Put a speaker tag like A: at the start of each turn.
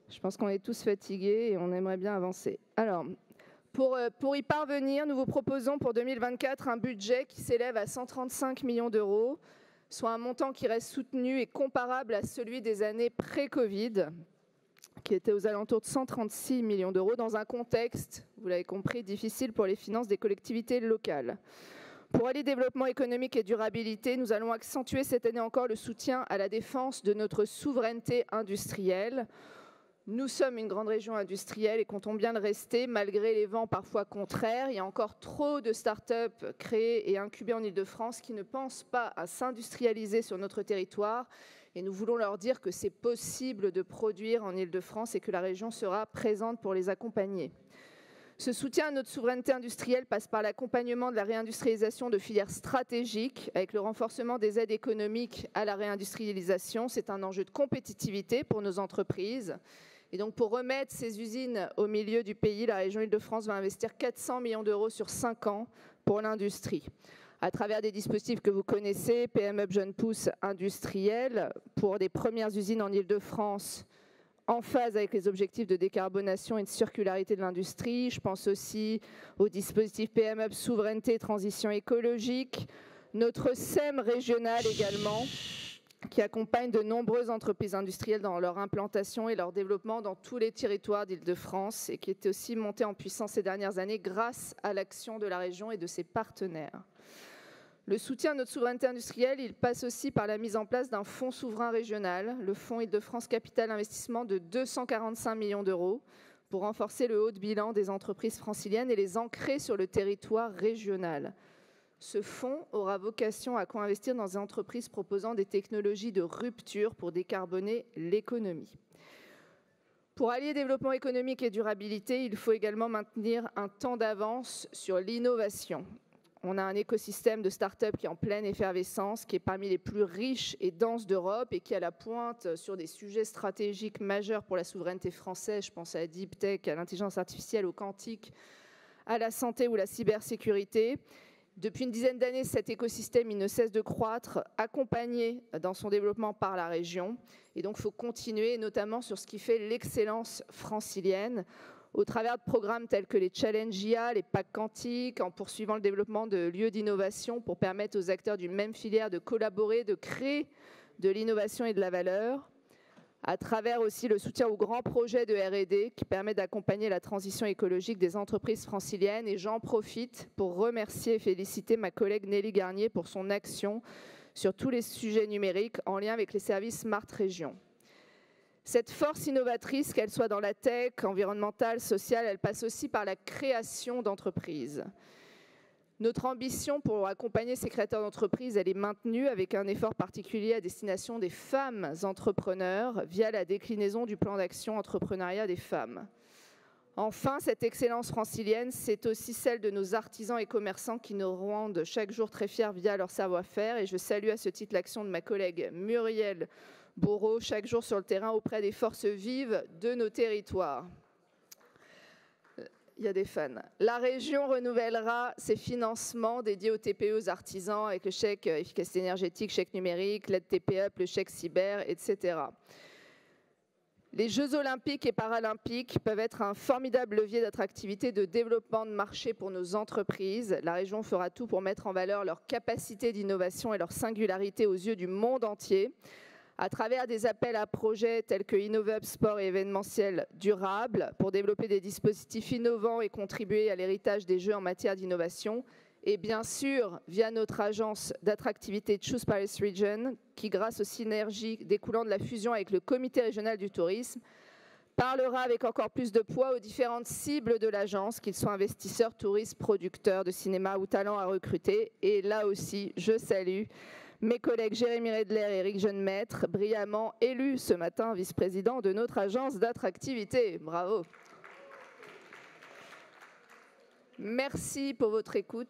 A: Je pense qu'on est tous fatigués et on aimerait bien avancer. Alors, pour y parvenir, nous vous proposons pour 2024 un budget qui s'élève à 135 millions d'euros, soit un montant qui reste soutenu et comparable à celui des années pré-Covid, qui était aux alentours de 136 millions d'euros, dans un contexte, vous l'avez compris, difficile pour les finances des collectivités locales. Pour allier développement économique et durabilité, nous allons accentuer cette année encore le soutien à la défense de notre souveraineté industrielle. Nous sommes une grande région industrielle et comptons bien le rester, malgré les vents parfois contraires. Il y a encore trop de start-up créées et incubées en Île-de-France qui ne pensent pas à s'industrialiser sur notre territoire. Et nous voulons leur dire que c'est possible de produire en Île-de-France et que la région sera présente pour les accompagner. Ce soutien à notre souveraineté industrielle passe par l'accompagnement de la réindustrialisation de filières stratégiques avec le renforcement des aides économiques à la réindustrialisation. C'est un enjeu de compétitivité pour nos entreprises. Et donc pour remettre ces usines au milieu du pays, la région Île-de-France va investir 400 millions d'euros sur 5 ans pour l'industrie. À travers des dispositifs que vous connaissez, PM Up Jeune Pousse industriel, pour des premières usines en Île-de-France, en phase avec les objectifs de décarbonation et de circularité de l'industrie. Je pense aussi au dispositif PM Up Souveraineté et Transition écologique. Notre SEM régional également, qui accompagne de nombreuses entreprises industrielles dans leur implantation et leur développement dans tous les territoires d'Île-de-France et qui était aussi monté en puissance ces dernières années grâce à l'action de la région et de ses partenaires. Le soutien à notre souveraineté industrielle, il passe aussi par la mise en place d'un fonds souverain régional, le Fonds Île-de-France Capital Investissement de 245 millions d'euros, pour renforcer le haut de bilan des entreprises franciliennes et les ancrer sur le territoire régional. Ce fonds aura vocation à co-investir dans des entreprises proposant des technologies de rupture pour décarboner l'économie. Pour allier développement économique et durabilité, il faut également maintenir un temps d'avance sur l'innovation. On a un écosystème de start-up qui est en pleine effervescence, qui est parmi les plus riches et denses d'Europe et qui est à la pointe sur des sujets stratégiques majeurs pour la souveraineté française. Je pense à la deep tech, à l'intelligence artificielle, au quantique, à la santé ou la cybersécurité. Depuis une dizaine d'années, cet écosystème il ne cesse de croître, accompagné dans son développement par la région. Et donc, il faut continuer, notamment sur ce qui fait l'excellence francilienne, au travers de programmes tels que les Challenge IA, les packs quantiques, en poursuivant le développement de lieux d'innovation pour permettre aux acteurs d'une même filière de collaborer, de créer de l'innovation et de la valeur, à travers aussi le soutien aux grands projets de R&D qui permet d'accompagner la transition écologique des entreprises franciliennes. Et j'en profite pour remercier et féliciter ma collègue Nelly Garnier pour son action sur tous les sujets numériques en lien avec les services Smart Région. Cette force innovatrice, qu'elle soit dans la tech, environnementale, sociale, elle passe aussi par la création d'entreprises. Notre ambition pour accompagner ces créateurs d'entreprises, elle est maintenue avec un effort particulier à destination des femmes entrepreneurs via la déclinaison du plan d'action entrepreneuriat des femmes. Enfin, cette excellence francilienne, c'est aussi celle de nos artisans et commerçants qui nous rendent chaque jour très fiers via leur savoir-faire. Et je salue à ce titre l'action de ma collègue Muriel Bourreau, chaque jour sur le terrain auprès des forces vives de nos territoires. Il y a des fans. La région renouvellera ses financements dédiés aux TPE, aux artisans, avec le chèque efficacité énergétique, chèque numérique, l'aide TPE, le chèque cyber, etc. Les Jeux olympiques et paralympiques peuvent être un formidable levier d'attractivité, de développement de marché pour nos entreprises. La région fera tout pour mettre en valeur leur capacité d'innovation et leur singularité aux yeux du monde entier, à travers des appels à projets tels que InnovHub Sport et événementiel durable pour développer des dispositifs innovants et contribuer à l'héritage des Jeux en matière d'innovation. Et bien sûr, via notre agence d'attractivité Choose Paris Region, qui grâce aux synergies découlant de la fusion avec le comité régional du tourisme, parlera avec encore plus de poids aux différentes cibles de l'agence, qu'ils soient investisseurs, touristes, producteurs de cinéma ou talents à recruter. Et là aussi, je salue mes collègues Jérémy Redler et Eric Jeunemaître, brillamment élus ce matin vice-président de notre agence d'attractivité. Bravo. Merci pour votre écoute.